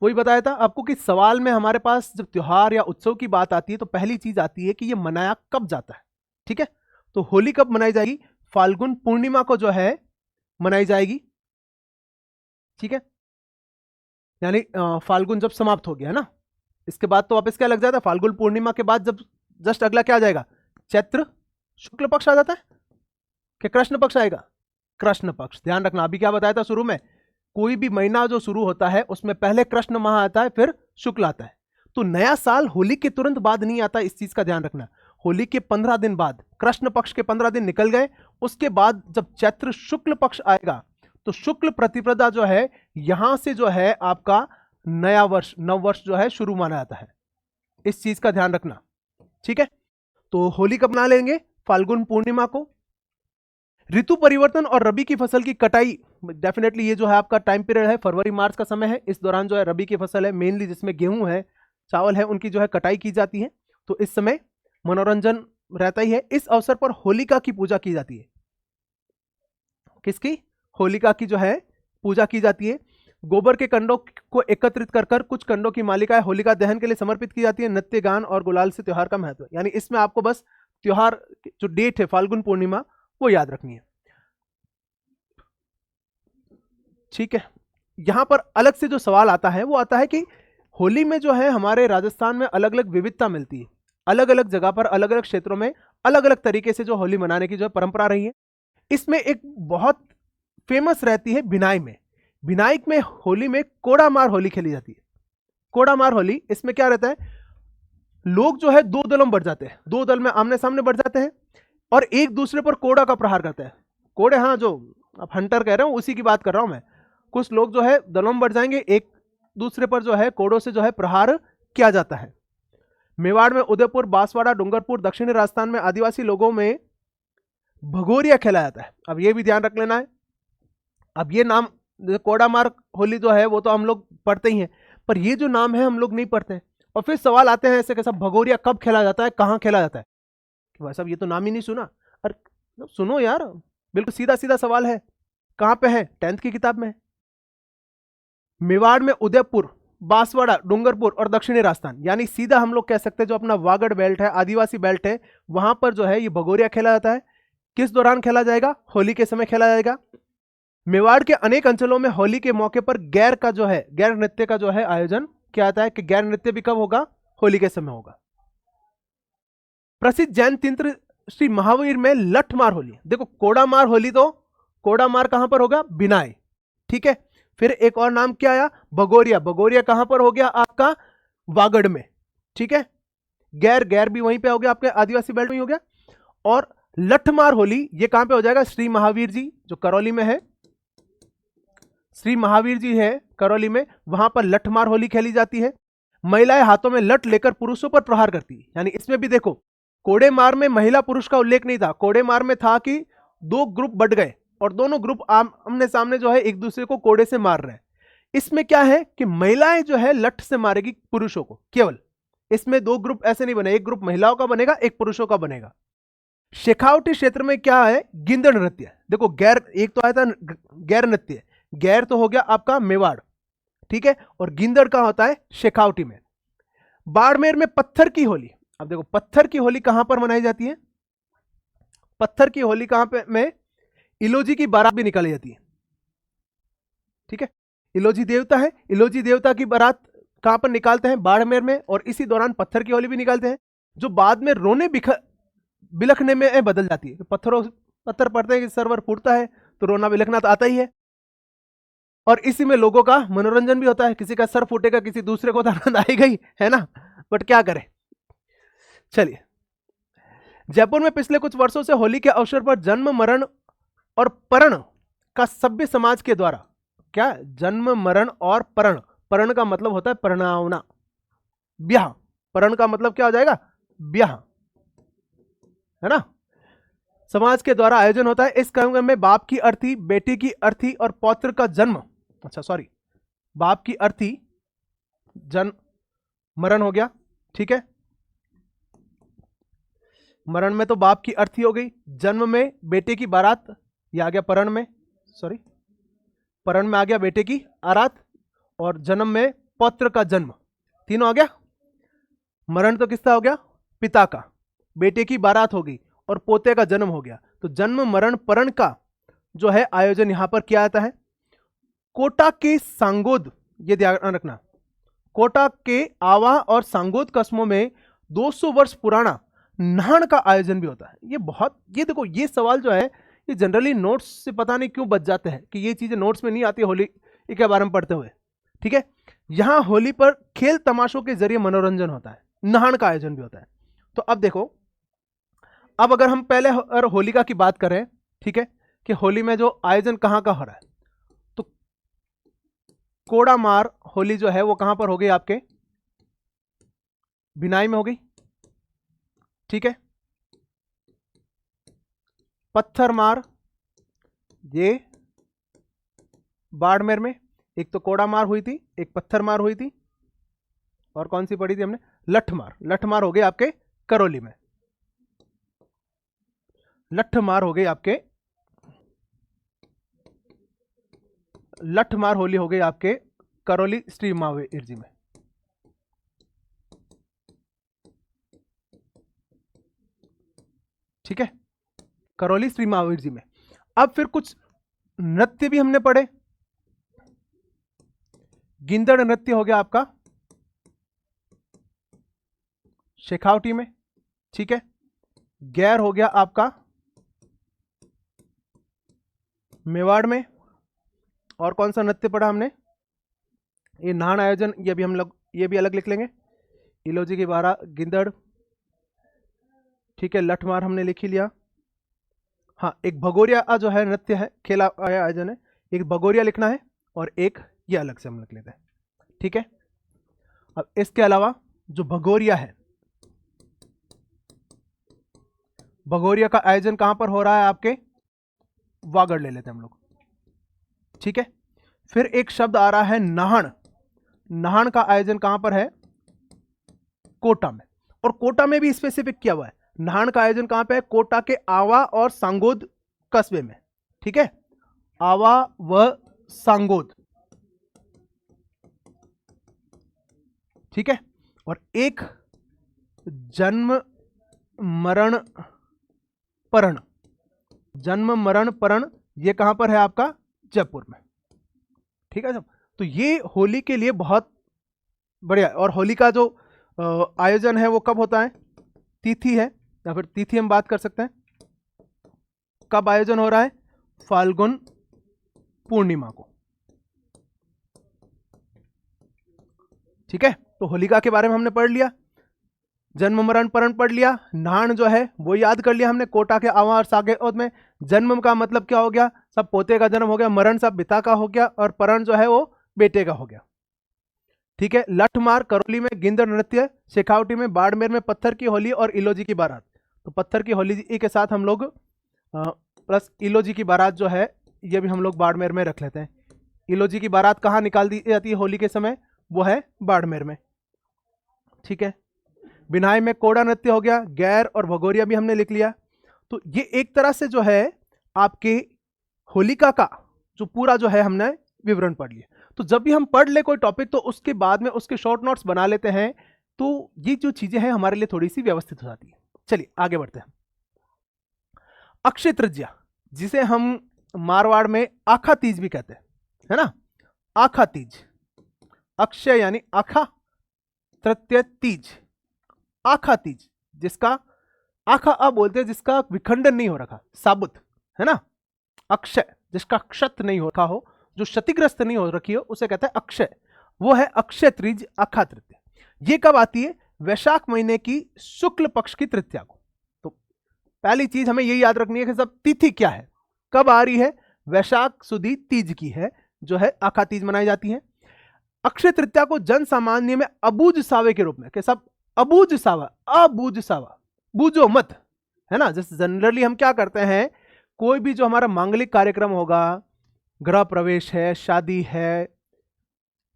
वही बताया था आपको कि सवाल में हमारे पास जब त्योहार या उत्सव की बात आती है तो पहली चीज आती है कि ये मनाया कब जाता है। ठीक है, तो होली कब मनाई जाएगी? फाल्गुन पूर्णिमा को जो है मनाई जाएगी। ठीक है, यानी फाल्गुन जब समाप्त हो गया ना, इसके बाद तो वापस क्या लग जाता है? फाल्गुन पूर्णिमा के बाद जब जस्ट अगला क्या आ जाएगा? चैत्र शुक्ल पक्ष आ जाता है कि कृष्ण पक्ष आएगा? कृष्ण पक्ष। ध्यान रखना, अभी क्या बताया था शुरू में, कोई भी महीना जो शुरू होता है उसमें पहले कृष्ण माह आता है, फिर शुक्ल आता है। तो नया साल होली के तुरंत बाद नहीं आता, इस चीज का ध्यान रखना। होली के 15 दिन बाद, कृष्ण पक्ष के 15 दिन निकल गए, उसके बाद जब चैत्र शुक्ल पक्ष आएगा तो शुक्ल प्रतिपदा जो है, यहां से जो है आपका नया वर्ष, नव वर्ष जो है शुरू माना जाता है। इस चीज का ध्यान रखना। ठीक है, तो होली कब मना लेंगे? फाल्गुन पूर्णिमा को। ऋतु परिवर्तन और रबी की फसल की कटाई, डेफिनेटली ये जो है आपका टाइम पीरियड है, फरवरी मार्च का समय है। इस दौरान जो है रबी की फसल है, मेनली जिसमें गेहूं है, चावल है, उनकी जो है कटाई की जाती है। तो इस समय मनोरंजन रहता ही है। इस अवसर पर होलिका की पूजा की जाती है। किसकी? होलिका की जो है पूजा की जाती है। गोबर के कंडों को एकत्रित कर कर कुछ कंडों की मालिकाएं होलिका दहन के लिए समर्पित की जाती है। नृत्य गान और गुलाल से त्योहार का महत्व, यानी इसमें आपको बस त्योहार जो डेट है फाल्गुन पूर्णिमा वो याद रखनी है। ठीक है, यहां पर अलग से जो सवाल आता है वो आता है कि होली में जो है हमारे राजस्थान में अलग अलग विविधता मिलती है। अलग अलग जगह पर, अलग अलग क्षेत्रों में अलग अलग तरीके से जो होली मनाने की जो परंपरा रही है। इसमें एक बहुत फेमस रहती है भिनाई में। भिनाई में होली में कोड़ा मार होली खेली जाती है। कोड़ा मार होली, इसमें क्या रहता है, लोग जो है दो दलों में बढ़ जाते हैं, दो दल में आमने सामने बढ़ जाते हैं और एक दूसरे पर कोड़ा का प्रहार करते हैं। कोड़े, हाँ, जो अब हंटर कह रहा हूं उसी की बात कर रहा हूं मैं। कुछ लोग जो है दलों में बढ़ जाएंगे, एक दूसरे पर जो है कोड़ों से जो है प्रहार किया जाता है। मेवाड़ में उदयपुर, बांसवाड़ा, डूंगरपुर, दक्षिणी राजस्थान में आदिवासी लोगों में भगोरिया खेला जाता है। अब ये भी ध्यान रख लेना है। अब ये नाम कोड़ा मार होली जो है वो तो हम लोग पढ़ते ही हैं, पर ये जो नाम है हम लोग नहीं पढ़ते हैं। और फिर सवाल आते हैं ऐसे कि सब भगोरिया कब खेला जाता है, कहाँ खेला जाता है? कि भाई साहब ये तो नाम ही नहीं सुना। अरे सुनो यार, बिल्कुल सीधा सीधा सवाल है। कहां पे है? 10th की किताब में। मेवाड़ में उदयपुर, बांसवाड़ा, डूंगरपुर और दक्षिणी राजस्थान, यानी सीधा हम लोग कह सकते हैं जो अपना वागड़ बेल्ट है, आदिवासी बेल्ट है, वहां पर जो है ये भगोरिया खेला जाता है। किस दौरान खेला जाएगा? होली के समय खेला जाएगा। मेवाड़ के अनेक अंचलों में होली के मौके पर गैर का जो है, गैर नृत्य का जो है आयोजन किया जाता है। कि गैर नृत्य भी कब होगा? होली के समय होगा। प्रसिद्ध जैन तंत्र श्री महावीर में लठ मार होली। देखो कोड़ा मार होली, तो कोड़ा मार कहां पर होगा? बिनाई। ठीक है, फिर एक और नाम क्या आया? भगोरिया। भगोरिया कहां पर हो गया? आपका वागड़ में। ठीक है, गैर, गैर भी वहीं पे हो गया, आपके आदिवासी बेल्ट में ही हो गया। और लठमार होली ये कहां पे हो जाएगा? श्री महावीर जी जो करौली में है, श्री महावीर जी है करौली में, वहां पर लठमार होली खेली जाती है। महिलाएं हाथों में लठ लेकर पुरुषों पर प्रहार करती है। यानी इसमें भी देखो, कोड़े मार में महिला पुरुष का उल्लेख नहीं था। कोड़े मार में था कि दो ग्रुप बढ़ गए और दोनों ग्रुप आमने सामने जो है एक दूसरे को कोड़े से मार रहे हैं। इसमें क्या है कि महिलाएं जो है लठ से मारेगी पुरुषों को केवल। इसमें दो ग्रुप ऐसे नहीं बने, एक ग्रुप महिलाओं का बनेगा, एक पुरुषों का बनेगा। शेखावटी क्षेत्र में क्या है? गिंदड़ नृत्य। देखो गैर, एक तो आया था गैर नृत्य, गैर तो हो गया आपका मेवाड़, ठीक है, और गिंदड़ का होता है शेखावटी में। बाड़मेर में पत्थर की होली। अब देखो पत्थर की होली कहां पर मनाई जाती है? पत्थर की होली कहां पे में इलोजी की बारात भी निकाली जाती है। ठीक है, इलोजी देवता है, इलोजी देवता की बारात कहां पर निकालते हैं? बाड़मेर में। और इसी दौरान पत्थर की होली भी निकालते हैं, जो बाद में रोने बिलखने में बदल जाती है। तो पत्थर पड़ते हैं कि सर्वर फूटता है तो रोना बिलखना तो आता ही है, और इसी में लोगों का मनोरंजन भी होता है। किसी का सर फूटेगा, किसी दूसरे को तो आनंद आएगा ही, है ना। बट क्या करें, चलिए, जयपुर में पिछले कुछ वर्षों से होली के अवसर पर जन्म मरण और परण का सभ्य समाज के द्वारा, क्या, जन्म मरण और परण, परण का मतलब होता है परणावना, ब्याह, परण का मतलब क्या हो जाएगा, ब्याह, है ना, समाज के द्वारा आयोजन होता है। इस कार्यक्रम में बाप की अर्थी, बेटी की अर्थी और पौत्र का जन्म, अच्छा सॉरी, बाप की अर्थी, जन्म, मरण हो गया, ठीक है, मरण में तो बाप की अर्थी हो गई, जन्म में बेटे की बारात, ये आ गया परण में, सॉरी, परण में आ गया बेटे की आरात, और जन्म में पौत्र का जन्म, तीनों आ गया। मरण तो किसका हो गया, पिता का, बेटे की बारात हो गई और पोते का जन्म हो गया। तो जन्म मरण परण का जो है आयोजन यहां पर किया जाता है। कोटा के सांगोद, ये ध्यान रखना, कोटा के आवा और सांगोद कस्बों में 200 वर्ष पुराना नाहन का आयोजन भी होता है। ये देखो, ये सवाल जो है ये जनरली नोट्स से पता नहीं क्यों बच जाते हैं कि ये चीजें नोट्स में नहीं आती होली के बारे में पढ़ते हुए, ठीक है। यहां होली पर खेल तमाशों के जरिए मनोरंजन होता है, नाहन का आयोजन भी होता है। तो अब देखो, अब अगर हम पहले होलिका की बात करें, ठीक है, कि होली में जो आयोजन कहां का हो रहा है, तो कोड़ामार होली जो है वो कहां पर हो गई, आपके भिनाई में हो गई, ठीक है। पत्थर मार ये बाड़मेर में, एक तो कोड़ा मार हुई थी, एक पत्थर मार हुई थी, और कौन सी पढ़ी थी हमने, लठमार, लठमार हो गई आपके करौली में, लठमार हो गई आपके, लठमार होली हो गई आपके करौली श्री महावीर जी में, ठीक है, करौली श्री महावीर जी में। अब फिर कुछ नृत्य भी हमने पढ़े, गिंदड़ नृत्य हो गया आपका शेखावटी में, ठीक है, गैर हो गया आपका मेवाड़ में, और कौन सा नृत्य पढ़ा हमने, ये नाहन आयोजन, ये भी हम लोग ये भी अलग लिख लेंगे, इलोजी की बारह, गिंदड़, ठीक है, लठमार हमने लिख ही लिया। हाँ, एक भगोरिया जो है नृत्य है, खेला आयोजन है, एक भगोरिया लिखना है और एक ये अलग से हम लिख लेते हैं, ठीक है। अब इसके अलावा जो भगोरिया है, भगोरिया का आयोजन कहां पर हो रहा है, आपके वागड़ ले लेते हैं हम लोग, ठीक है। फिर एक शब्द आ रहा है नाहन, नाहन का आयोजन कहां पर है, कोटा में, और कोटा में भी स्पेसिफिक किया हुआ है, नाहन का आयोजन कहां पे है, कोटा के आवा और सांगोद कस्बे में, ठीक है, आवा व सांगोद, ठीक है। और एक जन्म मरण परण, जन्म मरण परण, ये कहां पर है आपका, जयपुर में, ठीक है। तो ये होली के लिए बहुत बढ़िया। और होली का जो आयोजन है वो कब होता है, तिथि है, या फिर तिथि हम बात कर सकते हैं, कब आयोजन हो रहा है, फाल्गुन पूर्णिमा को, ठीक है। तो होलिका के बारे में हमने पढ़ लिया, जन्म मरण परण पढ़ लिया, नाहन जो है वो याद कर लिया हमने, कोटा के आवा और सांगोद में जन्म का मतलब क्या हो गया, सब पोते का जन्म हो गया, मरण सब पिता का हो गया, और परण जो है वो बेटे का हो गया, ठीक है। लठमार करौली में, गिंदड़ नृत्य शेखावटी में, बाड़मेर में पत्थर की होली और इलोजी की बारात। तो पत्थर की होली के साथ हम लोग प्लस इलोजी की बारात जो है ये भी हम लोग बाड़मेर में रख लेते हैं। इलोजी की बारात कहाँ निकाल दी जाती है होली के समय, वो है बाड़मेर में, ठीक है। बिनाई में कोड़ा नृत्य हो गया, गैर और भगोरिया भी हमने लिख लिया। तो ये एक तरह से जो है आपके होलिका का जो पूरा जो है हमने विवरण पढ़ लिया। तो जब भी हम पढ़ ले कोई टॉपिक तो उसके बाद में उसके शॉर्ट नोट्स बना लेते हैं, तो ये जो चीजें हैं हमारे लिए थोड़ी सी व्यवस्थित हो जाती है। चलिए आगे बढ़ते हैं। अक्षय तृतीया, जिसे हम मारवाड़ में आखा तीज भी कहते हैं, है ना, आखा तीज, अक्षय यानी आखा, तृतीय तीज, आखा तीज, जिसका आखा अब बोलते हैं जिसका विखंडन नहीं हो रखा, साबुत, है ना, अक्षय जिसका क्षत नहीं हो रखा हो, जो क्षतिग्रस्त नहीं हो रखी हो, उसे कहते हैं अक्षय, वो है अक्षय तीज, आखा तृतीया। ये कब आती है, वैशाख महीने की शुक्ल पक्ष की तृतीया को। तो पहली चीज हमें यही याद रखनी है कि सब तिथि क्या है, कब आ रही है, वैशाख सुदी तीज की है, जो है आखा तीज मनाई जाती है। अक्षय तृतीया को जन सामान्य में अबूझ सावे के रूप में, कि सब अबूझ सावा, अबूझ सावा, बूझो मत, है ना। जैसे जनरली हम क्या करते हैं, कोई भी जो हमारा मांगलिक कार्यक्रम होगा, गृह प्रवेश है, शादी है,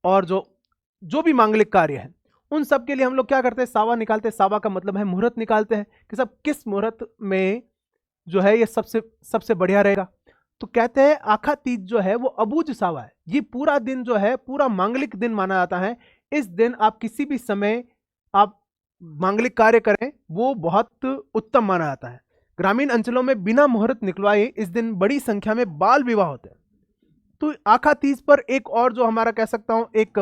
और जो भी मांगलिक कार्य है, उन सब के लिए हम लोग क्या करते हैं, सावा निकालते हैं। सावा का मतलब है मुहूर्त निकालते हैं कि सब किस मुहूर्त में जो है ये सबसे बढ़िया रहेगा। तो कहते हैं आखा तीज जो है वो अबूझ सावा है। ये पूरा दिन जो है पूरा मांगलिक दिन माना जाता है। इस दिन आप किसी भी समय आप मांगलिक कार्य करें वो बहुत उत्तम माना जाता है। ग्रामीण अंचलों में बिना मुहूर्त निकलवाए इस दिन बड़ी संख्या में बाल विवाह होते हैं। तो आखा तीज पर एक और जो हमारा कह सकता हूं एक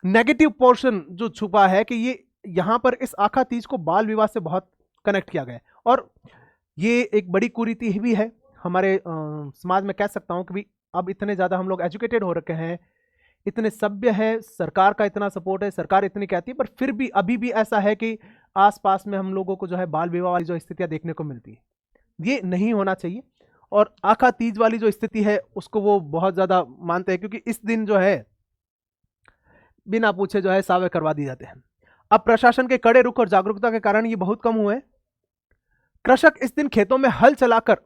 नेगेटिव पोर्शन जो छुपा है कि ये यहां पर इस आखा तीज को बाल विवाह से बहुत कनेक्ट किया गया है, और ये एक बड़ी कुरीति भी है हमारे समाज में। कह सकता हूं कि भी अब इतने ज्यादा हम लोग एजुकेटेड हो रखे हैं, इतने सभ्य है, सरकार का इतना सपोर्ट है, सरकार इतनी कहती है, पर फिर भी अभी भी ऐसा है कि आसपास में हम लोगों को जो है बाल विवाह वाली जो स्थितियां देखने को मिलती है, ये नहीं होना चाहिए। और आखा तीज वाली जो स्थिति है उसको वो बहुत ज्यादा मानते हैं, क्योंकि इस दिन जो है बिना पूछे जो है सावे करवा दिए जाते हैं। अब प्रशासन के कड़े रुख और जागरूकता के कारण ये बहुत कम हुए। कृषक इस दिन खेतों में हल चलाकर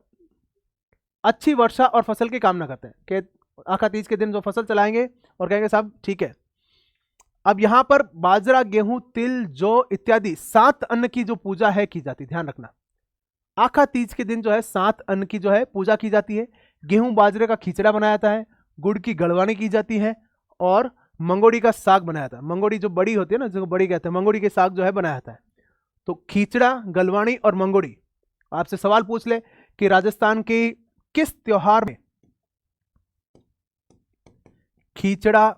अच्छी वर्षा और फसल की कामना करते हैं कि आखा तीज के दिन जो फसल चलाएंगे और कहेंगे साहब ठीक है। अब यहां पर बाजरा, गेहूं, तिल, जौ इत्यादि 7 अन्न की जो पूजा है की जाती है। ध्यान रखना, आखा तीज के दिन जो है 7 अन्न की जो है पूजा की जाती है। गेहूं बाजरे का खिचड़ा बनाया जाता है, गुड़ की गड़वानी की जाती है, और मंगोड़ी का साग बनाया जाता है। मंगोड़ी जो बड़ी होती है ना, जो बड़ी कहते हैं, मंगोड़ी के साग जो है बनाया जाता है। तो खिचड़ा, गलवानी और मंगोड़ी। आपसे सवाल पूछ ले कि राजस्थान के किस त्योहार में खिचड़ा,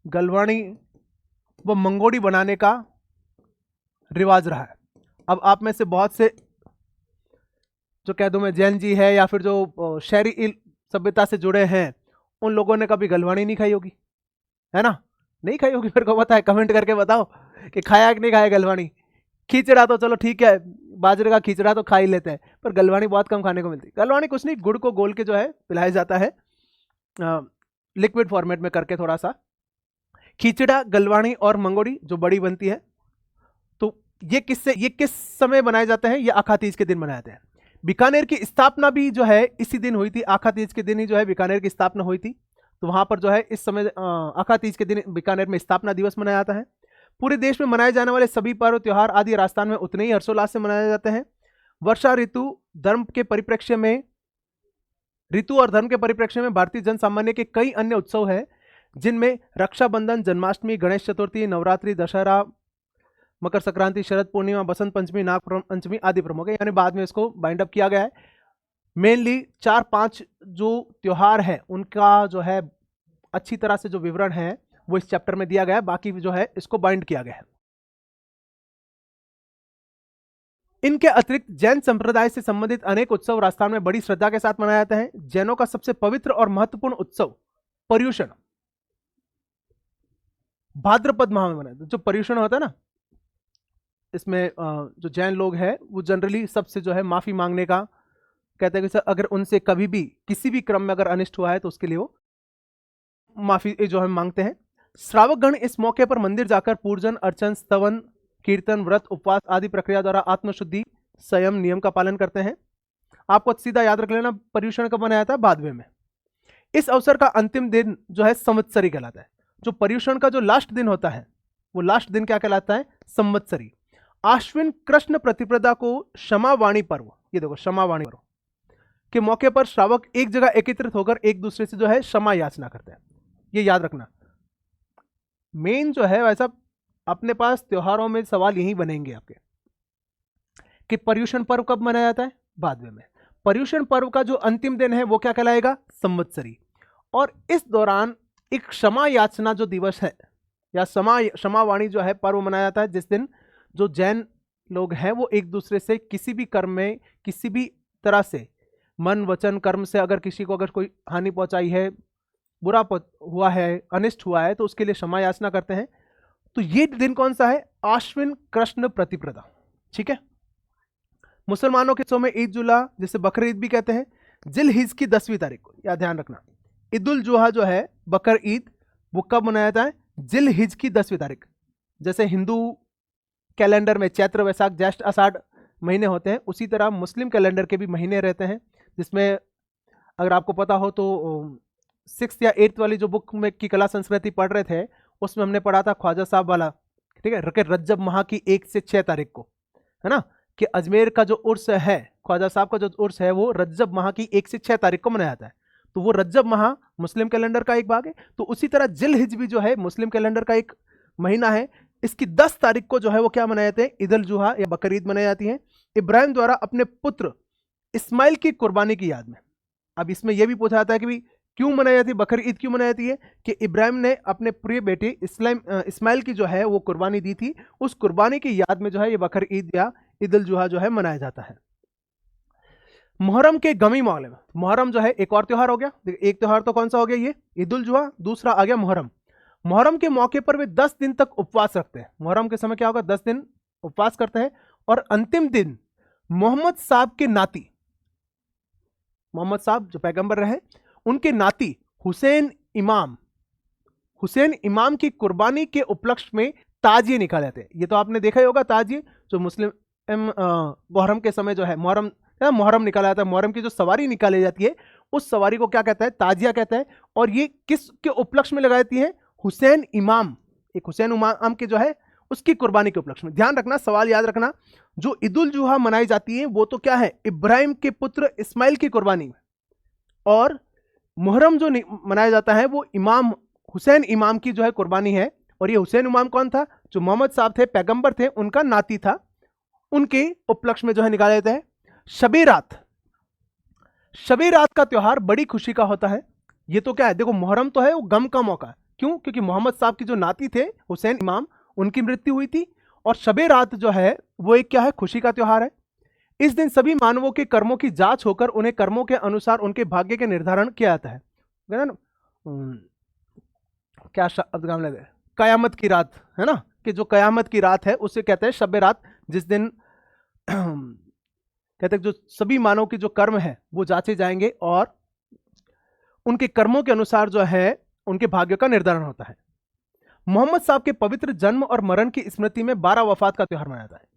गलवानी व मंगोड़ी बनाने का रिवाज रहा है। अब आप में से बहुत से जो कह दूं मैं जैन जी है या फिर जो शहरी सभ्यता से जुड़े हैं, उन लोगों ने कभी गलवानी नहीं खाई होगी, है ना। नहीं खाई होगी, मेरे को पता है, कमेंट करके बताओ कि खाया कि नहीं खाया गलवानी। खिचड़ा तो चलो ठीक है, बाजरे का खिचड़ा तो खा ही लेते हैं, पर गलवानी बहुत कम खाने को मिलती है। गलवानी कुछ नहीं, गुड़ को गोल के जो है पिलाया जाता है, लिक्विड फॉर्मेट में करके थोड़ा सा। खिचड़ा, गलवानी और मंगोड़ी जो बड़ी बनती है, तो ये किस समय बनाए जाते हैं, ये आखा तीज के दिन बनाए जाते हैं। बीकानेर की स्थापना भी जो है इसी दिन हुई थी। आखा तीज के दिन ही जो है बीकानेर की स्थापना हुई थी। तो वहां पर जो है इस समय आखा तीज के दिन बीकानेर में स्थापना दिवस मनाया जाता है। पूरे देश में मनाए जाने वाले सभी पर्व त्योहार आदि राजस्थान में उतने ही हर्षोल्लास से मनाए जाते हैं। वर्षा ऋतु धर्म के परिप्रेक्ष्य में, ऋतु और धर्म के परिप्रेक्ष्य में भारतीय जन सामान्य के कई अन्य उत्सव है, जिनमें रक्षाबंधन, जन्माष्टमी, गणेश चतुर्थी, नवरात्रि, दशहरा, मकर संक्रांति, शरद पूर्णिमा, बसंत पंचमी, नाग पंचमी आदि प्रमुख है। यानी बाद में इसको बाइंड अप किया गया है। मेनली 4-5 जो त्योहार है उनका जो है अच्छी तरह से जो विवरण है वो इस चैप्टर में दिया गया है, बाकी जो है इसको बाइंड किया गया है। इनके अतिरिक्त जैन संप्रदाय से संबंधित अनेक उत्सव राजस्थान में बड़ी श्रद्धा के साथ मनाए जाते हैं। जैनों का सबसे पवित्र और महत्वपूर्ण उत्सव पर्युषण भाद्रपद माह में मनाते हैं। जो पर्युषण होता है ना, इसमें जो जैन लोग हैं वो जनरली सबसे जो है माफी मांगने का कहते हैं कि सर अगर उनसे कभी भी किसी भी क्रम में अगर अनिष्ट हुआ है तो उसके लिए वो माफी जो है मांगते हैं। श्रावक गण इस मौके पर मंदिर जाकर पूजन, अर्चन, स्तवन, कीर्तन, व्रत, उपवास आदि प्रक्रिया द्वारा आत्मशुद्धि, संयम, नियम का पालन करते हैं। आपको सीधा याद रख लेना, पर्युषण कब मनाया था, भादवे में। इस अवसर का अंतिम दिन जो है संवत्सरी कहलाता है। जो पर्युषण का जो लास्ट दिन होता है वो लास्ट दिन क्या कहलाता है, संवत्सरी। आश्विन कृष्ण प्रतिपदा को क्षमावाणी पर्व, ये देखो क्षमावाणी पर्व के मौके पर श्रावक एक जगह एकत्रित होकर एक दूसरे से जो है क्षमा याचना करते हैं। ये याद रखना। मेन जो है वैसा अपने पास त्योहारों में सवाल यही बनेंगे आपके कि पर्युषण पर्व कब मनाया जाता है, भादवे में। पर्युषण पर्व का जो अंतिम दिन है वो क्या कहलाएगा, संवत्सरी। और इस दौरान एक क्षमा याचना जो दिवस है या क्षमावाणी जो है पर्व मनाया जाता है, जिस दिन जो जैन लोग हैं वो एक दूसरे से किसी भी कर्म में किसी भी तरह से मन, वचन, कर्म से अगर किसी को अगर कोई हानि पहुंचाई है, बुरा हुआ है, अनिष्ट हुआ है, तो उसके लिए क्षमा याचना करते हैं। तो ये दिन कौन सा है? आश्विन कृष्ण प्रतिपदा, ठीक है। मुसलमानों के में ईद जुल्हा, जिसे बकर ईद भी कहते हैं, जिल हिज की 10वीं तारीख को, या ध्यान रखना। ईद उल जुहा जो है, बकर ईद, वो कब मनाया जाता है? जिल हिज की 10वीं तारीख। जैसे हिंदू कैलेंडर में चैत्र, वैशाख, ज्येष्ठ, आषाढ़ महीने होते हैं, उसी तरह मुस्लिम कैलेंडर के भी महीने रहते हैं, जिसमें अगर आपको पता हो तो 6th या 8th वाली जो बुक में की कला संस्कृति पढ़ रहे थे, उसमें हमने पढ़ा था ख्वाजा साहब वाला, ठीक है, रजब माह की 1 से 6 तारीख को, है ना, कि अजमेर का जो उर्स है, ख्वाजा साहब का जो उर्स है, वो रजब माह की 1 से 6 तारीख को मनाया जाता है। तो वो रजब माह मुस्लिम कैलेंडर का एक भाग है। तो उसी तरह जिल हिज भी जो है मुस्लिम कैलेंडर का एक महीना है। इसकी 10 तारीख को जो है वो क्या मनाए जाते हैं? ईद उल जुहा या बकर ईद मनाई जाती है, इब्राहिम द्वारा अपने पुत्र इस्माइल की कुर्बानी की याद में। अब इसमें यह भी पूछा जाता है कि भी क्यों मनाई जाती है, बकर ईद क्यों मनाई जाती है? कि इब्राहिम ने अपने प्रिय बेटे इस्माइल की जो है वो कुर्बानी दी थी, उस कुर्बानी की याद में जो है ये बकर ईद या ईद उल जुहा जो है मनाया जाता है। मुहर्रम के गमी मामले में, मुहर्रम जो है एक और त्योहार हो गया। एक त्योहार तो कौन सा हो गया? ये ईद उल जुहा, दूसरा आ गया मुहर्रम। मुहर्रम के मौके पर वे 10 दिन तक उपवास रखते हैं। मुहर्रम के समय क्या होगा? 10 दिन उपवास करते हैं। और अंतिम दिन मोहम्मद साहब के नाती, मोहम्मद साहब जो पैगंबर रहे, उनके नाती हुसैन इमाम की कुर्बानी के उपलक्ष्य में ताजिए निकाले जाते हैं। ये तो आपने देखा ही होगा, ताजिए जो मुस्लिम मुहर्रम के समय जो है मुहर्रम निकाला जाता है। मुहर्रम की जो सवारी निकाली जाती है, उस सवारी को क्या कहता है? ताजिया कहता है। और ये किस के उपलक्ष्य में लगाई जाती है? हुसैन इमाम, एक हुसैन इमाम की जो है उसकी कुर्बानी के उपलक्ष्य में। ध्यान रखना, सवाल याद रखना, जो ईद उल जुहा मनाई जाती है वो तो क्या है? इब्राहिम के पुत्र इस्माइल की कुर्बानी में। और मुहर्रम जो मनाया जाता है वो इमाम हुसैन इमाम की जो है कुर्बानी है। और ये हुसैन इमाम कौन था? जो मोहम्मद साहब थे, पैगंबर थे, उनका नाती था, उनके उपलक्ष्य में जो है निकाले जाते हैं। शबे रात का त्योहार बड़ी खुशी का होता है। ये तो क्या है? देखो, मुहर्रम तो है वो गम का मौका है। क्यों? क्योंकि मोहम्मद साहब की जो नाती थे हुसैन इमाम, उनकी मृत्यु हुई थी। और शबे रात जो है वो एक क्या है? खुशी का त्योहार है। इस दिन सभी मानवों के कर्मों की जांच होकर उन्हें कर्मों के अनुसार उनके भाग्य के निर्धारण किया जाता है। क्या शब्द काम लेते हैं? कयामत की रात, है ना, कि जो कयामत की रात है उसे कहते हैं शब रात, जिस दिन कहते हैं जो सभी मानव के जो कर्म है वो जांचे जाएंगे और उनके कर्मों के अनुसार जो है उनके भाग्य का निर्धारण होता है। मोहम्मद साहब के पवित्र जन्म और मरण की स्मृति में 12 वफात का त्योहार मनाया जाता है।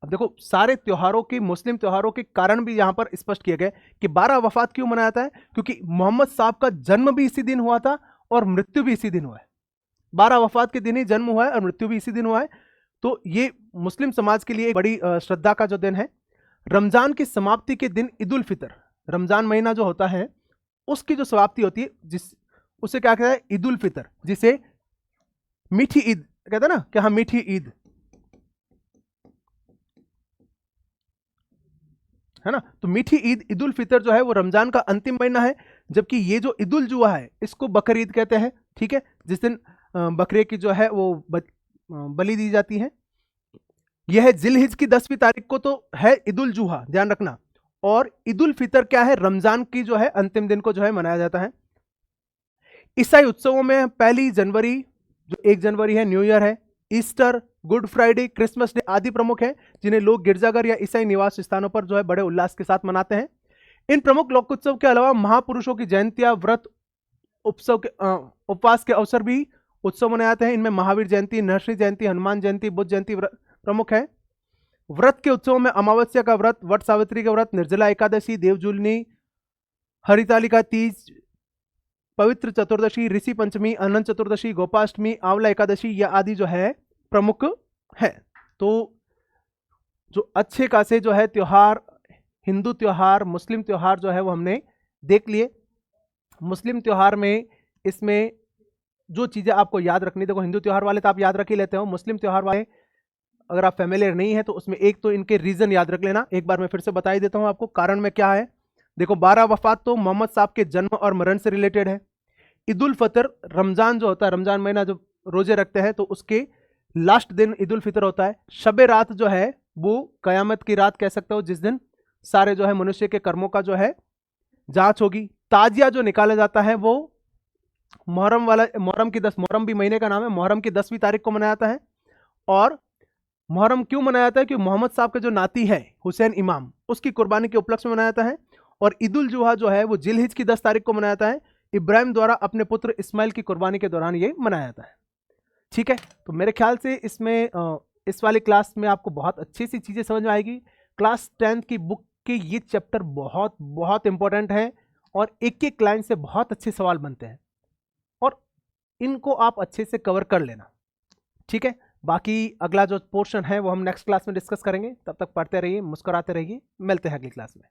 अब देखो, सारे त्योहारों के, मुस्लिम त्योहारों के कारण भी यहां पर स्पष्ट किए गए कि 12 वफात क्यों मनाया जाता है? क्योंकि मोहम्मद साहब का जन्म भी इसी दिन हुआ था और मृत्यु भी इसी दिन हुआ है। 12 वफात के दिन ही जन्म हुआ है और मृत्यु भी इसी दिन हुआ है। तो ये मुस्लिम समाज के लिए एक बड़ी श्रद्धा का जो दिन है। रमजान की समाप्ति के दिन ईद उल फितर, रमजान महीना जो होता है उसकी जो समाप्ति होती है, उसे क्या कहता है? ईद उल फितर, जिसे मीठी ईद कहते हैं ना, कि हाँ मीठी ईद, है ना। तो मीठी ईद, ईद उल फितर जो है वो रमजान का अंतिम महीना है। जबकि ये जो ईद उल जुहा है इसको बकर ईद कहते हैं, ठीक है, जिस दिन बकरे की जो है वो बलि दी जाती है। यह है जिलहिज की 10वीं तारीख को तो है ईद उल जुहा, ध्यान रखना। और ईद उल फितर क्या है? रमजान की जो है अंतिम दिन को जो है मनाया जाता है। ईसाई उत्सवों में 1 जनवरी, जो 1 जनवरी है, न्यू ईयर है, Easter, good Friday, Christmas day आदि प्रमुख हैं, जिन्हें लोग गिरजाघर या ईसाई निवास स्थानों पर जो है बड़े उल्लास के साथ मनाते हैं। इन प्रमुख लोकोत्सव के अलावा महापुरुषों की जयंतियां, व्रत, उपवास के अवसर भी उत्सव मनाए जाते हैं। इनमें महावीर जयंती, नरसिंह जयंती, हनुमान जयंती, बुद्ध जयंती प्रमुख है। व्रत के उत्सवों में अमावस्या का व्रत, वट सावित्री का व्रत, निर्जला एकादशी, देवजुलनी, हरितालिका तीज, पवित्र चतुर्दशी, ऋषि पंचमी, अनंत चतुर्दशी, गोपाष्टमी, आंवला एकादशी, यह आदि जो है प्रमुख है। तो जो अच्छे खासे जो है त्योहार, हिंदू त्योहार, मुस्लिम त्योहार जो है वो हमने देख लिए। मुस्लिम त्योहार में इसमें जो चीजें आपको याद रखनी, देखो हिंदू त्योहार वाले तो आप याद रख ही लेते हो, मुस्लिम त्योहार वाले अगर आप फेमिलियर नहीं है तो उसमें एक तो इनके रीजन याद रख लेना। एक बार मैं फिर से बता ही देता हूं आपको कारण में क्या है। देखो, 12 वफात तो मोहम्मद साहब के जन्म और मरण से रिलेटेड है। ईद उल फितर, रमजान जो होता है, रमजान महीना जो रोजे रखते हैं तो उसके लास्ट दिन ईद उल फितर होता है। शबे रात जो है वो कयामत की रात कह सकते हो, जिस दिन सारे जो है मनुष्य के कर्मों का जो है जांच होगी। ताजिया जो निकाला जाता है वो मुहर्रम भी महीने का नाम है, मुहर्रम की 10वीं तारीख को मनाया जाता है। और मुहर्रम क्यों मनाया जाता है? कि मोहम्मद साहब के जो नाती है हुसैन इमाम, उसकी कुर्बानी के उपलक्ष्य में मनाया जाता है। और ईद उल जुहा जो है वो जिलहिज की 10 तारीख को मनाया जाता है। इब्राहिम द्वारा अपने पुत्र इस्माइल की कुर्बानी के दौरान ये मनाया जाता है। ठीक है, तो मेरे ख्याल से इसमें इस वाली क्लास में आपको बहुत अच्छी सी चीज़ें समझ में आएगी। क्लास 10th की बुक के ये चैप्टर बहुत बहुत इंपॉर्टेंट है और एक एक लाइन से बहुत अच्छे सवाल बनते हैं और इनको आप अच्छे से कवर कर लेना। ठीक है, बाकी अगला जो पोर्शन है वो हम नेक्स्ट क्लास में डिस्कस करेंगे। तब तक पढ़ते रहिए, मुस्कुराते रहिए, मिलते हैं अगली क्लास में।